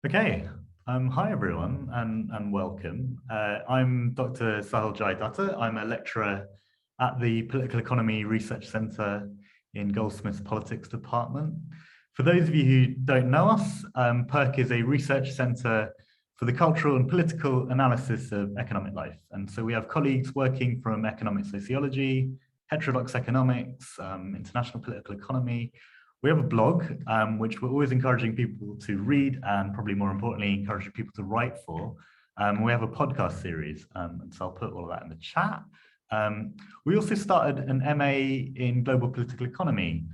Okay, hi everyone and welcome. I'm Dr. Sahil Jai Datta. I'm a lecturer at the Political Economy Research Centre in Goldsmiths Politics Department. For those of you who don't know us, PERC is a research centre for the cultural and political analysis of economic life. And so we have colleagues working from economic sociology, heterodox economics, international political economy. We have a blog, which we're always encouraging people to read and probably more importantly, encouraging people to write for. We have a podcast series, and so I'll put all of that in the chat. We also started an MA in global political economy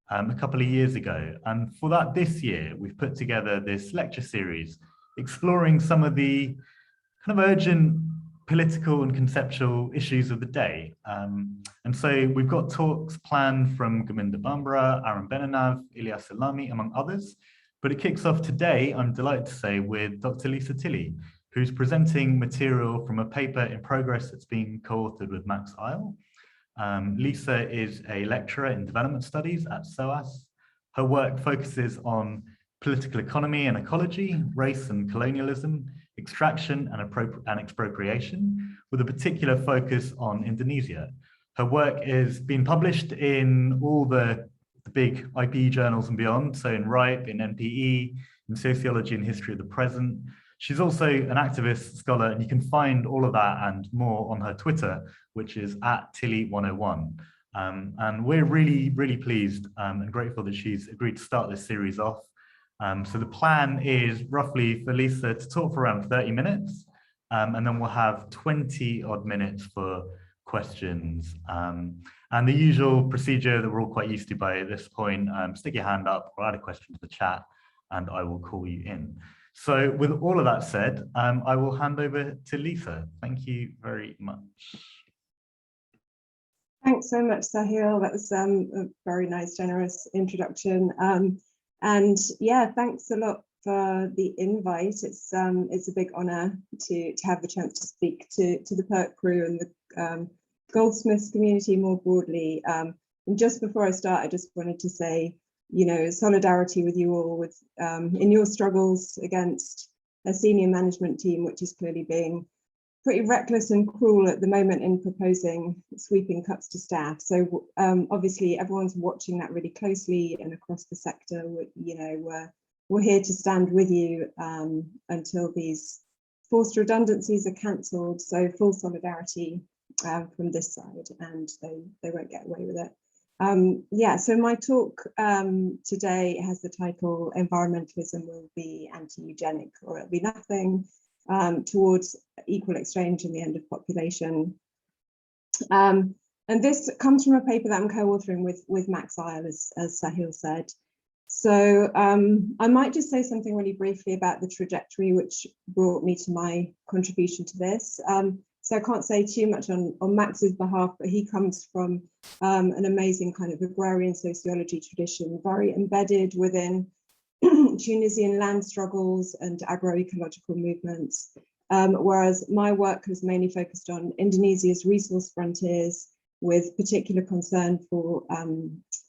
a couple of years ago. And for that this year, we've put together this lecture series exploring some of the kind of urgent political and conceptual issues of the day. And so we've got talks planned from Gominda Bambara, Aaron Benanav, Ilyas Salami, among others. But it kicks off today, I'm delighted to say, with Dr. Lisa Tilley, who's presenting material from a paper in progress that's being co-authored with Max Eil. Lisa is a lecturer in development studies at SOAS. Her work focuses on political economy and ecology, race and colonialism, extraction and expropriation, with a particular focus on Indonesia. Her work is being published in all the big IPE journals and beyond, so in RIPE, in NPE, in Sociology and History of the Present. She's also an activist scholar, and you can find all of that and more on her Twitter, which is @Tilly101. And we're really, really pleased and grateful that she's agreed to start this series off. So the plan is roughly for Lisa to talk for around 30 minutes, and then we'll have 20 odd minutes for questions. And the usual procedure that we're all quite used to by this point, stick your hand up or add a question to the chat, and I will call you in. So with all of that said, I will hand over to Lisa. Thank you very much. Thanks so much, Sahil. That was a very nice, generous introduction. And yeah, thanks a lot for the invite. It's a big honour to have the chance to speak to the PERC crew and the Goldsmiths community more broadly. And just before I start, I just wanted to say, you know, solidarity with you all with in your struggles against a senior management team, which is clearly being pretty reckless and cruel at the moment in proposing sweeping cuts to staff. So obviously everyone's watching that really closely, and across the sector, you know, we're here to stand with you until these forced redundancies are cancelled. So full solidarity from this side, and they won't get away with it. Yeah, so my talk today has the title "Environmentalism Will Be Anti-eugenic, or It'll Be Nothing," towards equal exchange and the end of population. And this comes from a paper that I'm co-authoring with Max Eil, as Sahil said. So I might just say something really briefly about the trajectory which brought me to my contribution to this. So I can't say too much on Max's behalf, but he comes from an amazing kind of agrarian sociology tradition, very embedded within Tunisian land struggles and agroecological movements, whereas my work has mainly focused on Indonesia's resource frontiers, with particular concern for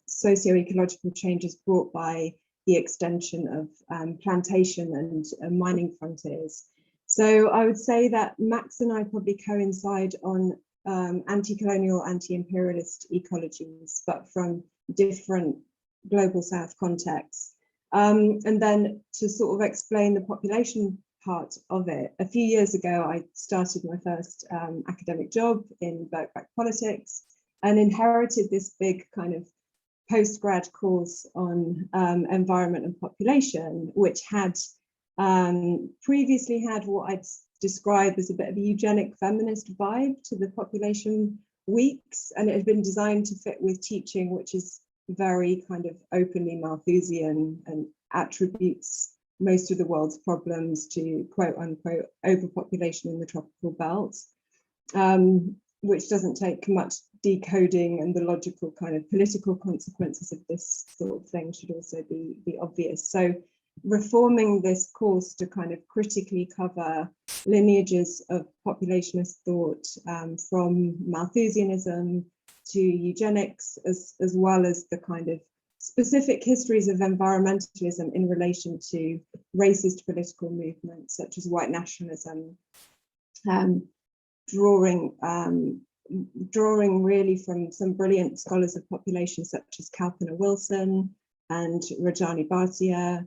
socio-ecological changes brought by the extension of plantation and mining frontiers. So I would say that Max and I probably coincide on anti-colonial, anti-imperialist ecologies, but from different global south contexts. And then to sort of explain the population part of it, a few years ago, I started my first academic job in PERC politics and inherited this big kind of post-grad course on environment and population, which had previously had what I'd describe as a bit of a eugenic feminist vibe to the population weeks, and it had been designed to fit with teaching, which is very kind of openly Malthusian and attributes most of the world's problems to quote unquote overpopulation in the tropical belt, which doesn't take much decoding, and the logical kind of political consequences of this sort of thing should also be obvious. So reforming this course to kind of critically cover lineages of populationist thought from Malthusianism to eugenics, as well as the kind of specific histories of environmentalism in relation to racist political movements such as white nationalism, drawing really from some brilliant scholars of population such as Kalpana Wilson and Rajani Bhatia.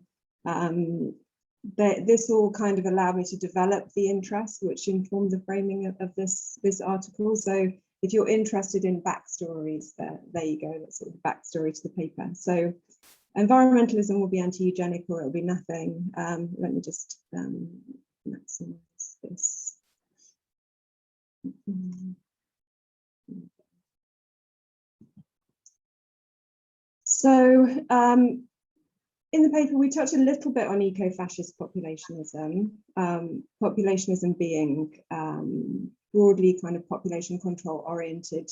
This all kind of allowed me to develop the interest which informed the framing of this article. So if you're interested in backstories, there you go, that's sort of backstory to the paper. So environmentalism will be anti-eugenic or it'll be nothing. Let me just maximize this. So in the paper, we touch a little bit on eco-fascist populationism, populationism being broadly kind of population control oriented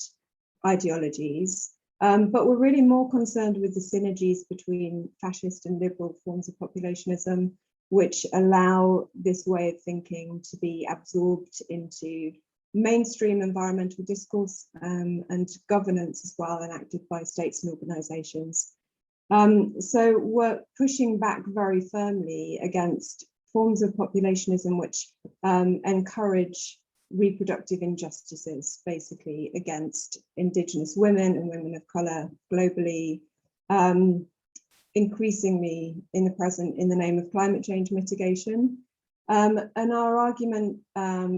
ideologies. But we're really more concerned with the synergies between fascist and liberal forms of populationism, which allow this way of thinking to be absorbed into mainstream environmental discourse and governance as well, enacted by states and organizations. So we're pushing back very firmly against forms of populationism which encourage reproductive injustices, basically against Indigenous women and women of colour globally, increasingly in the present in the name of climate change mitigation. And our argument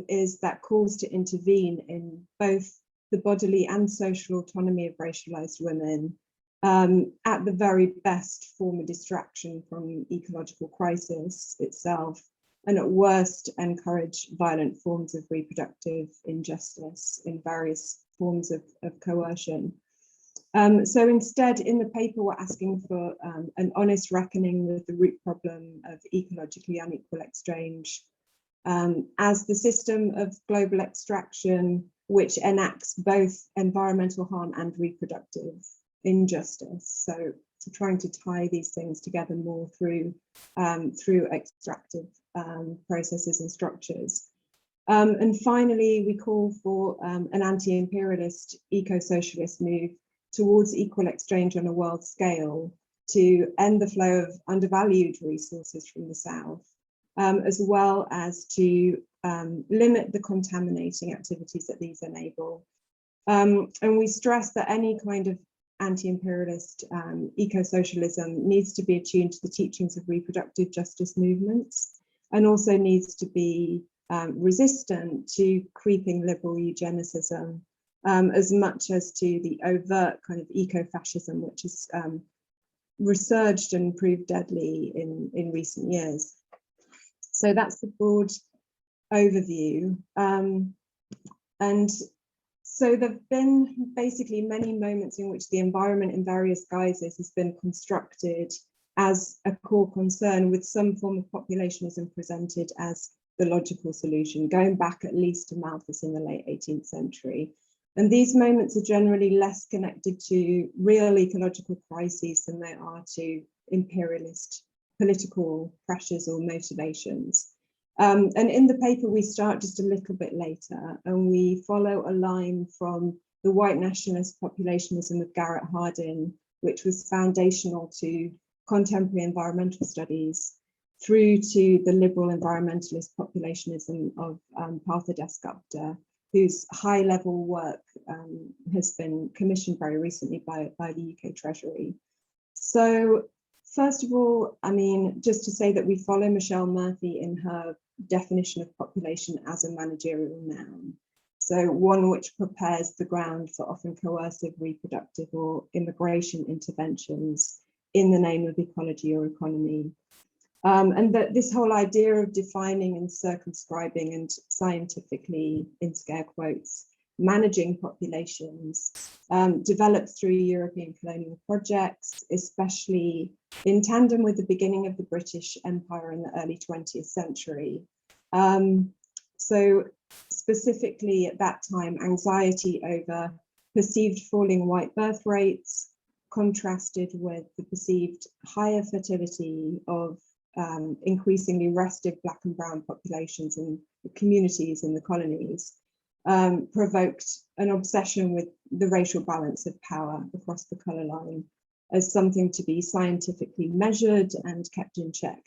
is that calls to intervene in both the bodily and social autonomy of racialized women at the very best form a distraction from ecological crisis itself, and at worst encourage violent forms of reproductive injustice in various forms of coercion. So instead, in the paper, we're asking for an honest reckoning with the root problem of ecologically unequal exchange as the system of global extraction, which enacts both environmental harm and reproductive injustice. So trying to tie these things together more through extractive processes and structures. And finally, we call for an anti-imperialist eco-socialist move towards equal exchange on a world scale to end the flow of undervalued resources from the South, as well as to limit the contaminating activities that these enable. And we stress that any kind of anti-imperialist eco-socialism needs to be attuned to the teachings of reproductive justice movements, and also needs to be resistant to creeping liberal eugenicism, as much as to the overt kind of eco-fascism, which has resurged and proved deadly in recent years. So that's the broad overview. And so there've been basically many moments in which the environment in various guises has been constructed as a core concern, with some form of populationism presented as the logical solution, going back at least to Malthus in the late 18th century. And these moments are generally less connected to real ecological crises than they are to imperialist political pressures or motivations. And in the paper, we start just a little bit later, and we follow a line from the white nationalist populationism of Garrett Hardin, which was foundational to contemporary environmental studies, through to the liberal environmentalist populationism of Partha Dasgupta, whose high-level work has been commissioned very recently by the UK Treasury. So first of all, I mean, just to say that we follow Michelle Murphy in her definition of population as a managerial noun. So one which prepares the ground for often coercive reproductive or immigration interventions in the name of ecology or economy. And that this whole idea of defining and circumscribing and scientifically, in scare quotes, managing populations developed through European colonial projects, especially in tandem with the beginning of the British Empire in the early 20th century. So specifically at that time, anxiety over perceived falling white birth rates contrasted with the perceived higher fertility of increasingly restive Black and brown populations in the communities in the colonies, provoked an obsession with the racial balance of power across the colour line. as something to be scientifically measured and kept in check.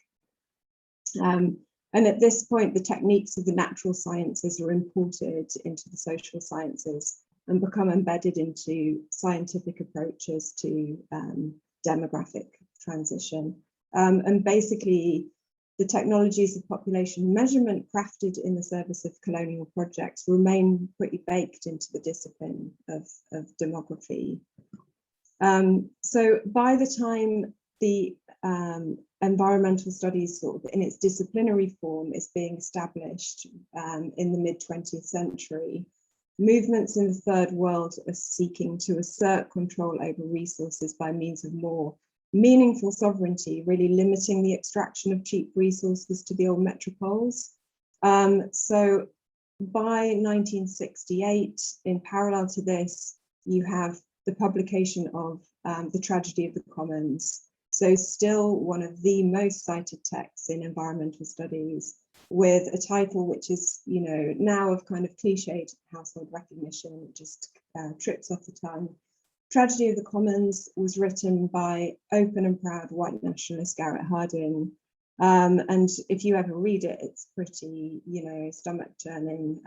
And at this point, the techniques of the natural sciences are imported into the social sciences and become embedded into scientific approaches to demographic transition. And basically, the technologies of population measurement crafted in the service of colonial projects remain pretty baked into the discipline of demography. So by the time the environmental studies sort of in its disciplinary form is being established in the mid-20th century, movements in the third world are seeking to assert control over resources by means of more meaningful sovereignty, really limiting the extraction of cheap resources to the old metropoles. So by 1968, in parallel to this, you have the publication of The Tragedy of the Commons. So still one of the most cited texts in environmental studies, with a title which is, you know, now of kind of cliched household recognition, just trips off the tongue. Tragedy of the Commons was written by open and proud white nationalist Garrett Hardin. And if you ever read it, it's pretty, you know, stomach churning.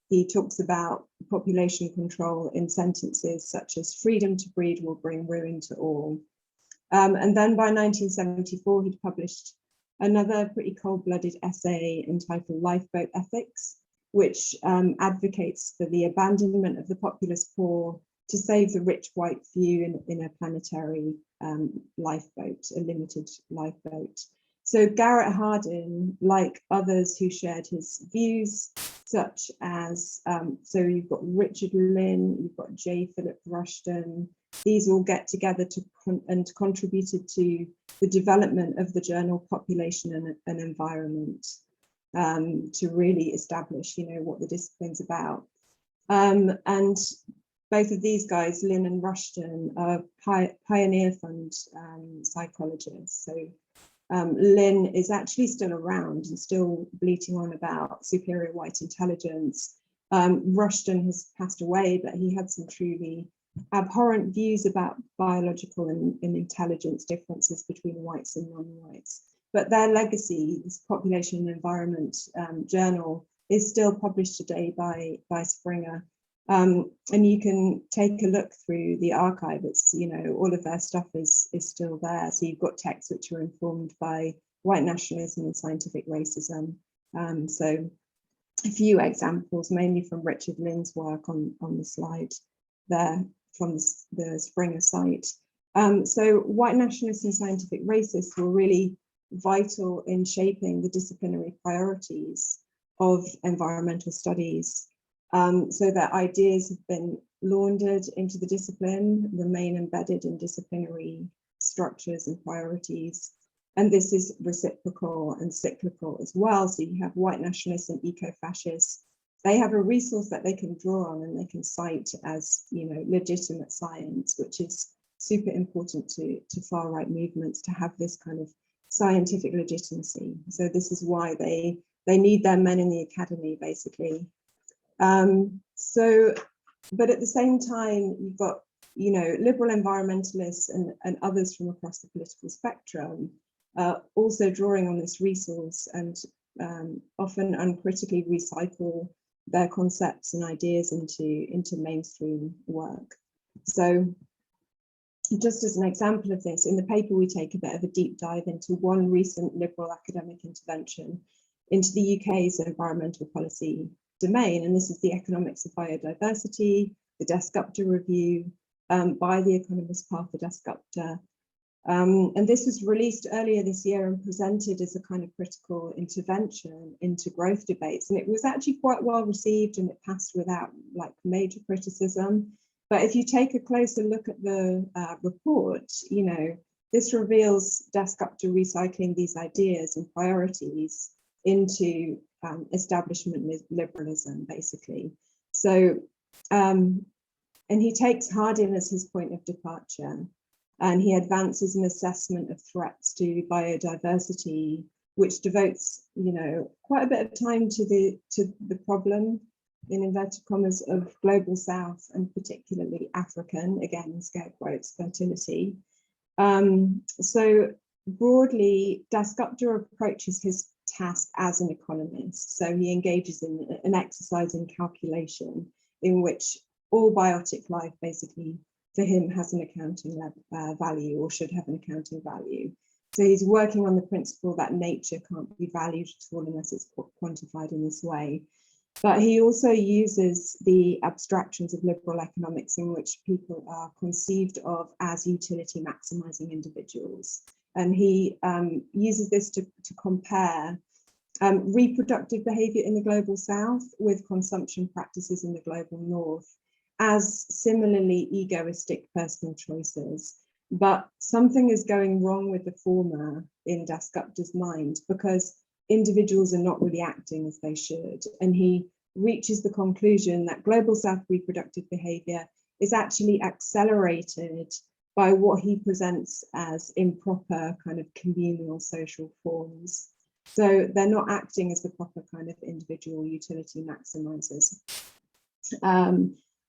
He talks about population control in sentences such as freedom to breed will bring ruin to all. And then by 1974, he'd published another pretty cold-blooded essay entitled Lifeboat Ethics, which advocates for the abandonment of the populous poor to save the rich white few in a planetary lifeboat, a limited lifeboat. So Garrett Hardin, like others who shared his views, such as, so you've got Richard Lynn, you've got J. Philip Rushton, these all get together and contributed to the development of the journal Population and Environment to really establish, you know, what the discipline's about. And both of these guys, Lynn and Rushton, are pioneer fund psychologists. So Lynn is actually still around and still bleating on about superior white intelligence. Rushton has passed away, but he had some truly abhorrent views about biological and intelligence differences between whites and non-whites. But their legacy, this Population and Environment journal, is still published today by Springer. And you can take a look through the archive. It's, you know, all of their stuff is still there. So you've got texts which are informed by white nationalism and scientific racism. So a few examples, mainly from Richard Lynn's work on the slide there from the Springer site. So white nationalists and scientific racists were really vital in shaping the disciplinary priorities of environmental studies. So that ideas have been laundered into the discipline, remain embedded in disciplinary structures and priorities. And this is reciprocal and cyclical as well. So you have white nationalists and eco-fascists. They have a resource that they can draw on and they can cite as, you know, legitimate science, which is super important to far-right movements to have this kind of scientific legitimacy. So this is why they need their men in the academy, basically. But at the same time, you've got, you know, liberal environmentalists and others from across the political spectrum also drawing on this resource and often uncritically recycle their concepts and ideas into mainstream work. So just as an example of this, in the paper, we take a bit of a deep dive into one recent liberal academic intervention into the UK's environmental policy domain, and this is the economics of biodiversity, the Dasgupta review by the economist Partha Dasgupta. And this was released earlier this year and presented as a kind of critical intervention into growth debates. And it was actually quite well received and it passed without like major criticism. But if you take a closer look at the report, you know, this reveals Dasgupta recycling these ideas and priorities into establishment liberalism, basically. So, and he takes Hardin as his point of departure, and he advances an assessment of threats to biodiversity, which devotes, you know, quite a bit of time to the problem, in inverted commas, of global South and particularly African, again, scare quotes, fertility. So broadly, Dasgupta approaches his task as an economist. So he engages in an exercise in calculation in which all biotic life basically for him has an accounting value, or should have an accounting value. So he's working on the principle that nature can't be valued at all unless it's quantified in this way. But he also uses the abstractions of liberal economics in which people are conceived of as utility maximizing individuals. And he uses this to compare reproductive behavior in the global south with consumption practices in the global north as similarly egoistic personal choices. But something is going wrong with the former in Dasgupta's mind, because individuals are not really acting as they should. And he reaches the conclusion that global south reproductive behavior is actually accelerated by what he presents as improper kind of communal social forms. So they're not acting as the proper kind of individual utility maximizers.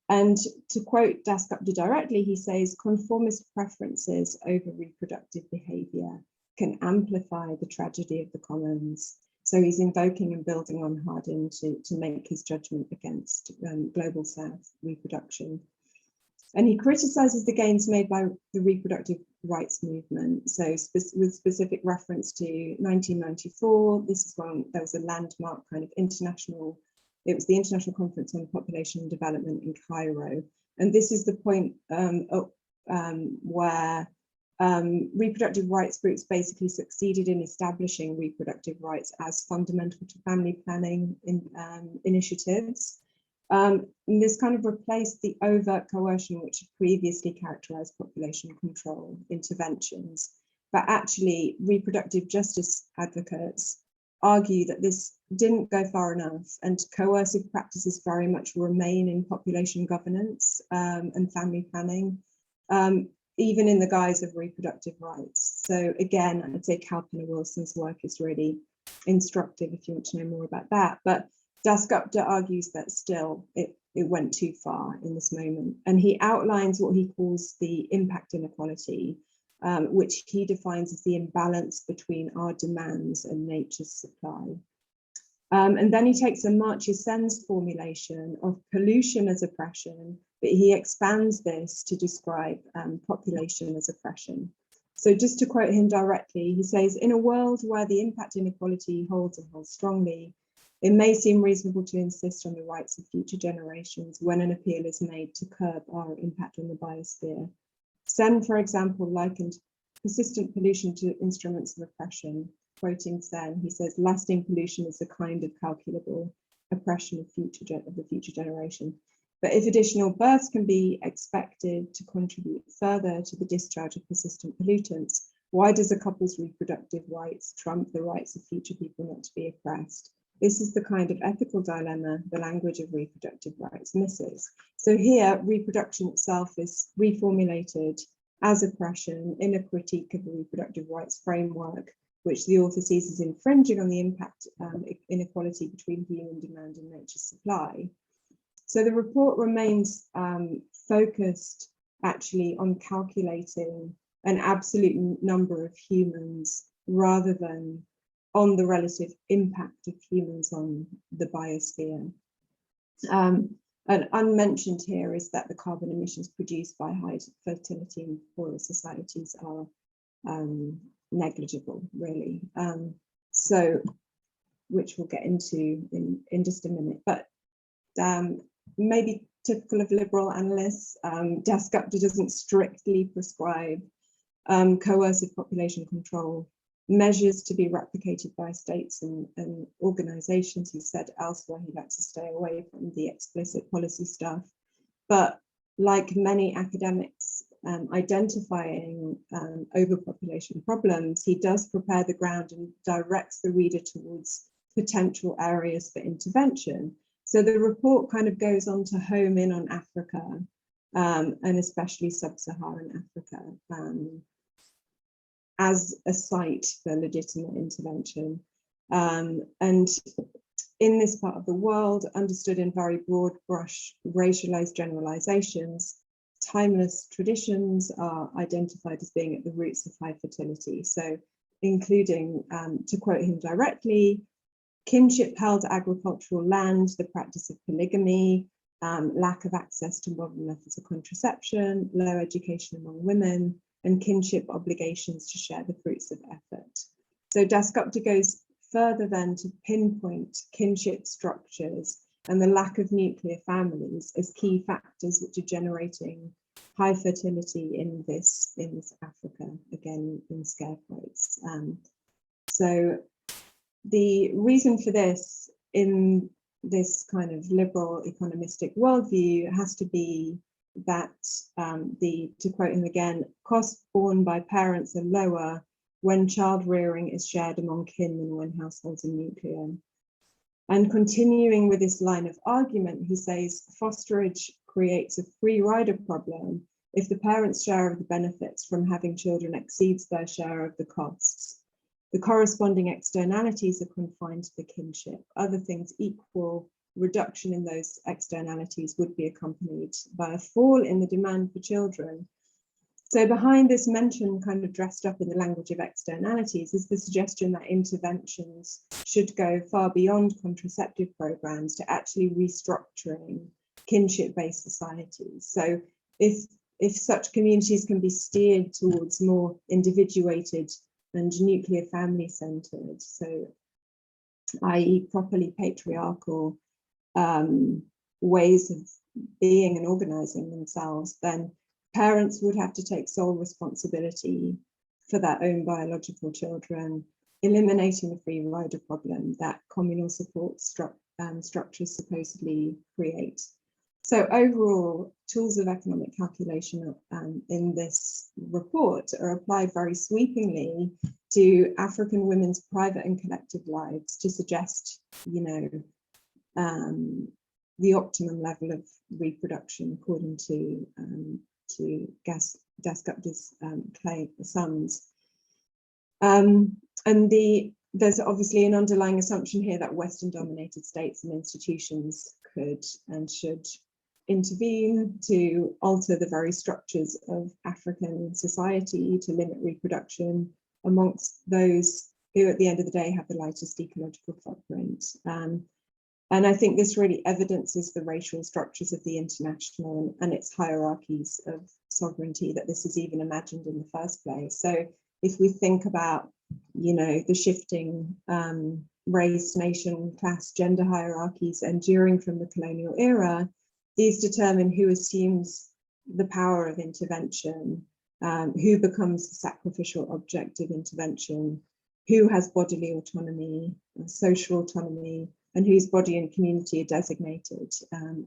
And to quote Dasgupta directly, he says, conformist preferences over reproductive behavior can amplify the tragedy of the commons. So he's invoking and building on Hardin to make his judgment against global south reproduction. And he criticizes the gains made by the reproductive rights movement. So with specific reference to 1994, this is when there was a landmark kind of international, it was the International Conference on Population and Development in Cairo. And this is the point where reproductive rights groups basically succeeded in establishing reproductive rights as fundamental to family planning initiatives. And this kind of replaced the overt coercion which had previously characterized population control interventions. But actually, reproductive justice advocates argue that this didn't go far enough, and coercive practices very much remain in population governance and family planning, even in the guise of reproductive rights. So again, I'd say Kalpana-Wilson's work is really instructive if you want to know more about that. But Dasgupta argues that still it went too far in this moment. And he outlines what he calls the impact inequality, which he defines as the imbalance between our demands and nature's supply. And then he takes a Amartya Sen's formulation of pollution as oppression, but he expands this to describe population as oppression. So just to quote him directly, he says, in a world where the impact inequality holds and holds strongly, it may seem reasonable to insist on the rights of future generations when an appeal is made to curb our impact on the biosphere. Sen, for example, likened persistent pollution to instruments of oppression. Quoting Sen, he says, lasting pollution is a kind of calculable oppression of the future generation. But if additional births can be expected to contribute further to the discharge of persistent pollutants, why does a couple's reproductive rights trump the rights of future people not to be oppressed? This is the kind of ethical dilemma the language of reproductive rights misses. So here, reproduction itself is reformulated as oppression in a critique of the reproductive rights framework, which the author sees as infringing on the impact inequality between human demand and nature's supply. So the report remains focused actually on calculating an absolute number of humans rather than on the relative impact of humans on the biosphere. And unmentioned here is that the carbon emissions produced by high fertility in poorer societies are negligible, really. So, which we'll get into in just a minute. But maybe typical of liberal analysts, Dasgupta doesn't strictly prescribe coercive population control measures to be replicated by states and organizations. He said elsewhere he likes to stay away from the explicit policy stuff. But like many academics identifying overpopulation problems, he does prepare the ground and directs the reader towards potential areas for intervention. So the report kind of goes on to home in on Africa, and especially sub-Saharan Africa, as a site for legitimate intervention. And in this part of the world, understood in very broad brush racialized generalizations, timeless traditions are identified as being at the roots of high fertility. So including, to quote him directly, kinship held agricultural land, the practice of polygamy, lack of access to modern methods of contraception, low education among women, and kinship obligations to share the fruits of effort. So Dasgupta goes further then to pinpoint kinship structures and the lack of nuclear families as key factors which are generating high fertility in this Africa, again in scare quotes. So the reason for this in this kind of liberal economistic worldview has to be that to quote him again, costs borne by parents are lower when child rearing is shared among kin than when households are nuclear. And continuing with this line of argument, he says fosterage creates a free rider problem if the parents' share of the benefits from having children exceeds their share of the costs. The corresponding externalities are confined to the kinship. Other things equal, reduction in those externalities would be accompanied by a fall in the demand for children. So behind this mention, kind of dressed up in the language of externalities, is the suggestion that interventions should go far beyond contraceptive programs to actually restructuring kinship-based societies. So if such communities can be steered towards more individuated and nuclear family centered, so i.e. properly patriarchal ways of being and organizing themselves, then parents would have to take sole responsibility for their own biological children, eliminating the free rider problem that communal support structures supposedly create. So overall, tools of economic calculation in this report are applied very sweepingly to African women's private and collective lives to suggest, the optimum level of reproduction according to Dasgupta's sums. There's obviously an underlying assumption here that Western-dominated states and institutions could and should intervene to alter the very structures of African society to limit reproduction amongst those who at the end of the day have the lightest ecological footprint. And I think this really evidences the racial structures of the international and its hierarchies of sovereignty, that this is even imagined in the first place. So if we think about, the shifting race, nation, class, gender hierarchies enduring from the colonial era, these determine who assumes the power of intervention, who becomes the sacrificial object of intervention, who has bodily autonomy, social autonomy, and whose body and community are designated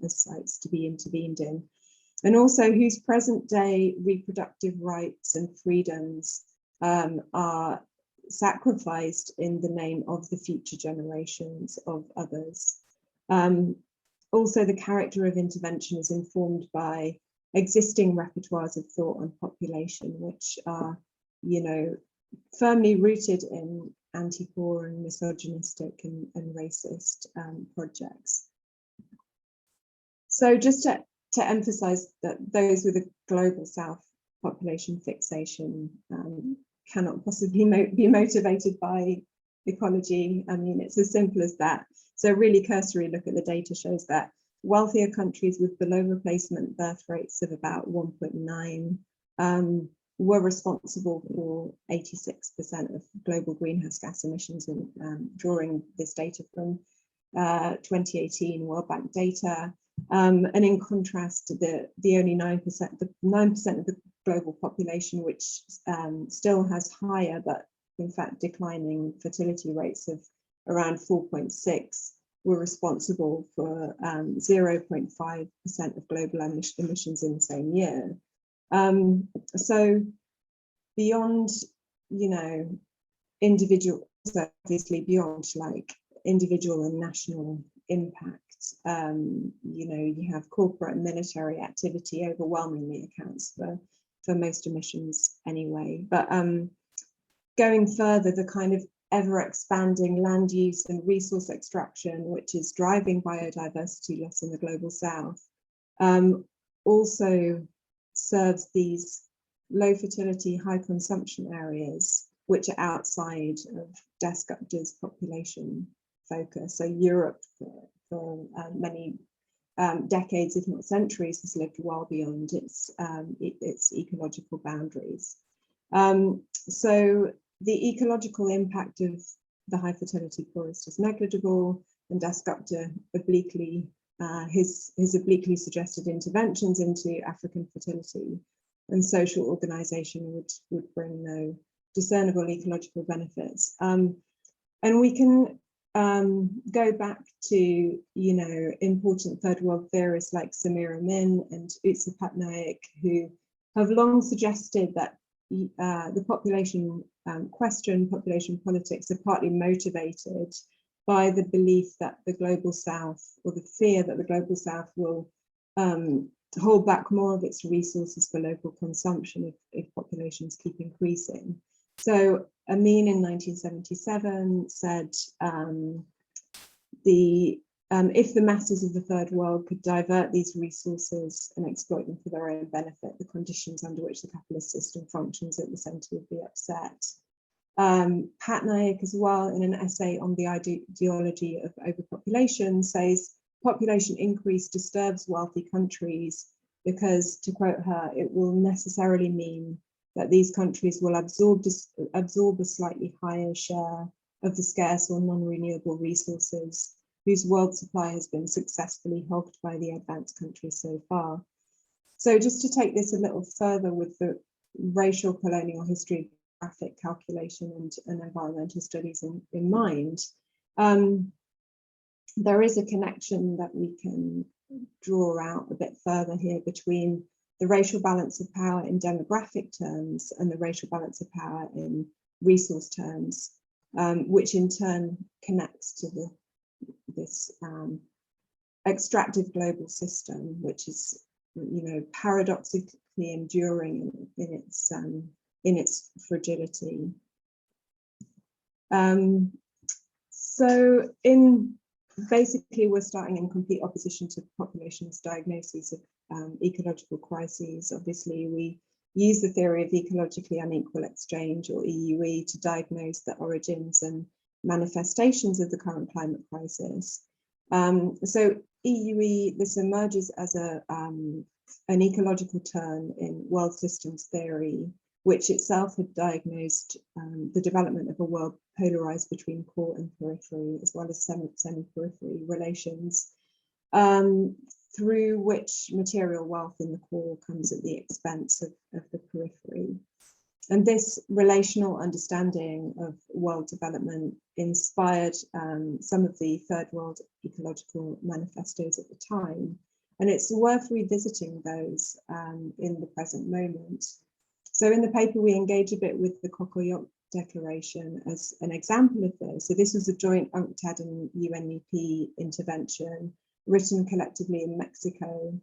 as sites to be intervened in. And also whose present day reproductive rights and freedoms are sacrificed in the name of the future generations of others. Also, the character of intervention is informed by existing repertoires of thought on population, which are, firmly rooted in anti-poor and misogynistic and racist projects. So just to emphasize that those with a global South population fixation cannot possibly be motivated by ecology. I mean, it's as simple as that. So a really cursory look at the data shows that wealthier countries with below replacement birth rates of about 1.9 were responsible for 86% of global greenhouse gas emissions, and drawing this data from 2018 World Bank data. And in contrast to the only 9% of the global population, which still has higher, but in fact declining fertility rates of around 4.6, were responsible for 0.5% of global emissions in the same year. So beyond, individual, obviously beyond like individual and national impact, you have corporate and military activity overwhelmingly accounts for most emissions anyway. But going further, the kind of ever expanding land use and resource extraction, which is driving biodiversity loss in the global South, also serves these low fertility, high consumption areas, which are outside of Dasgupta's population focus. So Europe for many decades, if not centuries, has lived well beyond its ecological boundaries. So the ecological impact of the high fertility forest is negligible, and Dasgupta obliquely, his obliquely suggested interventions into African fertility and social organization would bring no discernible ecological benefits. And we can go back to, important third world theorists like Samir Amin and Utsa Patnaik, who have long suggested that the population question, population politics, are partly motivated by the belief that the global south, or the fear that the global south will hold back more of its resources for local consumption if populations keep increasing. So Amin in 1977 said if the masses of the third world could divert these resources and exploit them for their own benefit, the conditions under which the capitalist system functions at the centre would be upset. Patnaik as well, in an essay on the ideology of overpopulation, says population increase disturbs wealthy countries because, to quote her, it will necessarily mean that these countries will absorb a slightly higher share of the scarce or non-renewable resources whose world supply has been successfully hogged by the advanced countries so far. So just to take this a little further with the racial colonial history, graphic calculation and environmental studies in mind, there is a connection that we can draw out a bit further here between the racial balance of power in demographic terms and the racial balance of power in resource terms, which in turn connects to this extractive global system, which is, paradoxically enduring in its fragility. So basically, we're starting in complete opposition to populationist diagnoses of ecological crises. Obviously, we use the theory of ecologically unequal exchange, or EUE, to diagnose the origins and manifestations of the current climate crisis. So EUE, this emerges as an ecological turn in world systems theory, which itself had diagnosed the development of a world polarized between core and periphery, as well as semi-periphery relations, through which material wealth in the core comes at the expense of the periphery. And this relational understanding of world development inspired some of the third world ecological manifestos at the time. And it's worth revisiting those in the present moment. So in the paper, we engage a bit with the Cocoyoc Declaration as an example of this. So this was a joint UNCTAD and UNEP intervention written collectively in Mexico,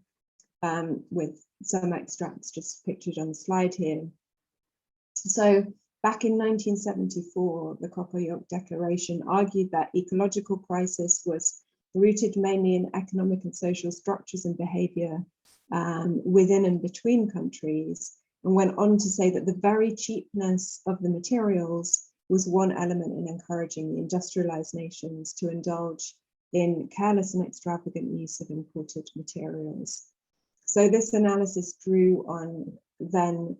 with some extracts just pictured on the slide here. So back in 1974, the Cocoyoc Declaration argued that ecological crisis was rooted mainly in economic and social structures and behavior within and between countries, and went on to say that the very cheapness of the materials was one element in encouraging the industrialized nations to indulge in careless and extravagant use of imported materials. So this analysis drew on then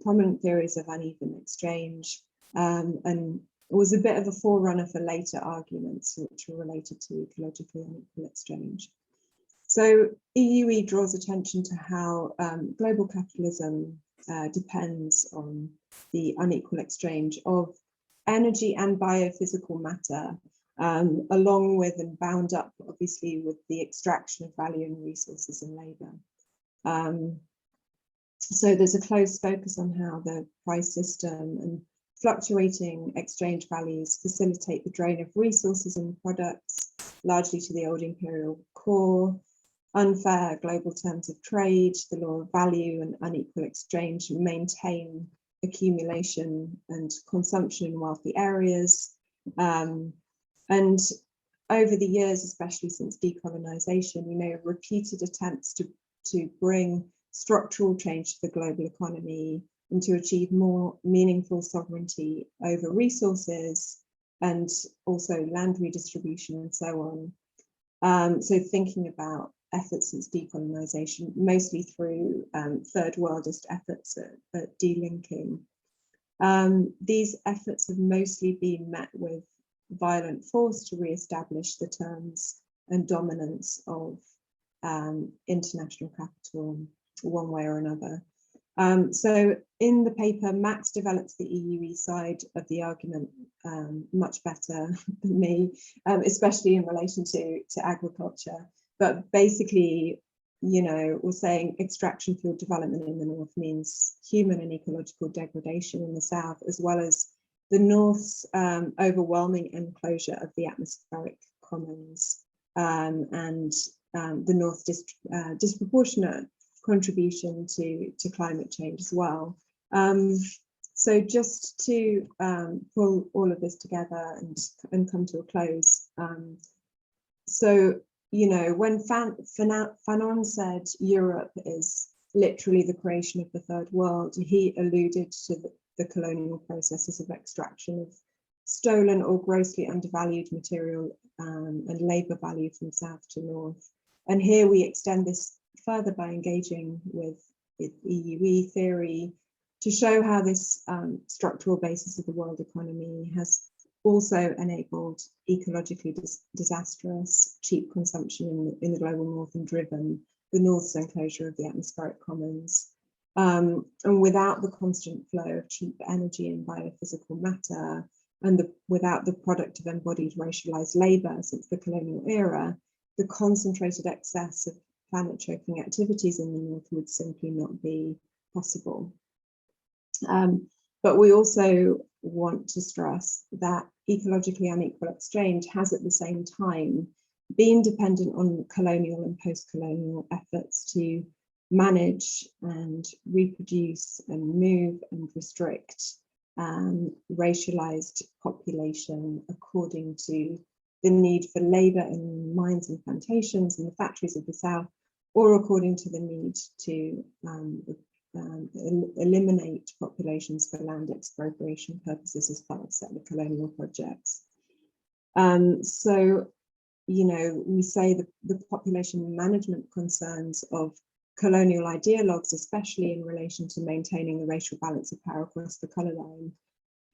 prominent theories of uneven exchange, and was a bit of a forerunner for later arguments which were related to ecologically unequal exchange. So EUE draws attention to how global capitalism depends on the unequal exchange of energy and biophysical matter, along with and bound up, obviously, with the extraction of value in resources and labour. So there's a close focus on how the price system and fluctuating exchange values facilitate the drain of resources and products, largely to the old imperial core, unfair global terms of trade, the law of value and unequal exchange maintain accumulation and consumption in wealthy areas. And over the years, especially since decolonization, repeated attempts to bring structural change to the global economy and to achieve more meaningful sovereignty over resources and also land redistribution and so on. So thinking about efforts since decolonization, mostly through third worldist efforts at delinking. These efforts have mostly been met with violent force to re-establish the terms and dominance of international capital one way or another. So in the paper, Max develops the EUE side of the argument much better than me, especially in relation to agriculture. But basically, you know, we're saying extraction fuel development in the north means human and ecological degradation in the south, as well as the north's overwhelming enclosure of the atmospheric commons and the north's disproportionate contribution to climate change as well. So just to pull all of this together and come to a close. So, you know, when Fanon said Europe is literally the creation of the third world, he alluded to the colonial processes of extraction of stolen or grossly undervalued material and labour value from south to north. And here we extend this further by engaging with EUE theory to show how this structural basis of the world economy has also enabled ecologically disastrous cheap consumption in the global north and driven the north's enclosure of the atmospheric commons. And without the constant flow of cheap energy and biophysical matter, and without the product of embodied racialized labor since the colonial era, the concentrated excess of planet choking activities in the north would simply not be possible. But we also want to stress that ecologically unequal exchange has at the same time been dependent on colonial and post-colonial efforts to manage and reproduce and move and restrict racialized population according to the need for labor in mines and plantations in the factories of the south, or according to the need to eliminate populations for land expropriation purposes as part of settler colonial projects. So, you know, we say the population management concerns of colonial ideologues, especially in relation to maintaining the racial balance of power across the colour line,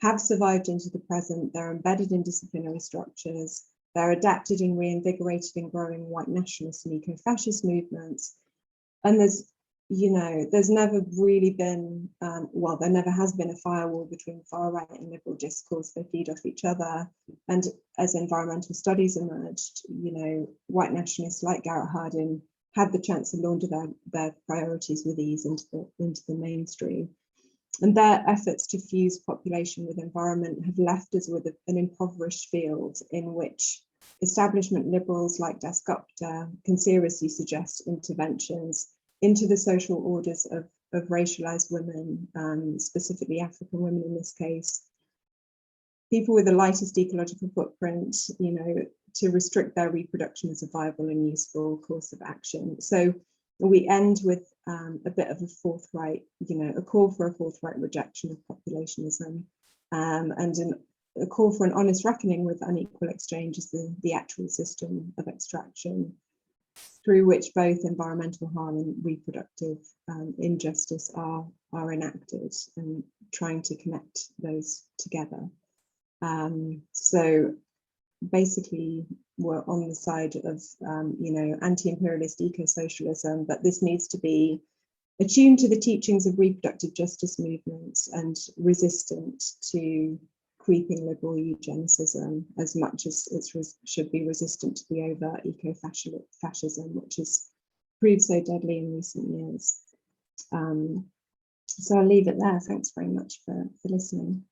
have survived into the present. They're embedded in disciplinary structures. They're adapted and reinvigorated in growing white nationalist and eco-fascist movements. And there's, you know, there's never really been, well, there never has been a firewall between far right and liberal discourse. They feed off each other. And as environmental studies emerged, you know, white nationalists like Garrett Hardin had the chance to launder their priorities with ease into the mainstream. And their efforts to fuse population with environment have left us with an impoverished field in which establishment liberals like Dasgupta can seriously suggest interventions into the social orders of racialized women, specifically African women in this case, people with the lightest ecological footprint, you know, to restrict their reproduction as a viable and useful course of action. So we end with a bit of a forthright, you know, a call for a forthright rejection of populationism and a call for an honest reckoning with unequal exchange as the actual system of extraction through which both environmental harm and reproductive injustice are enacted, and trying to connect those together. So basically, we're on the side of you know, anti-imperialist eco-socialism, but this needs to be attuned to the teachings of reproductive justice movements and resistant to creeping liberal eugenicism as much as it should be resistant to the overt eco-fascism, which has proved so deadly in recent years. So I'll leave it there. Thanks very much for listening.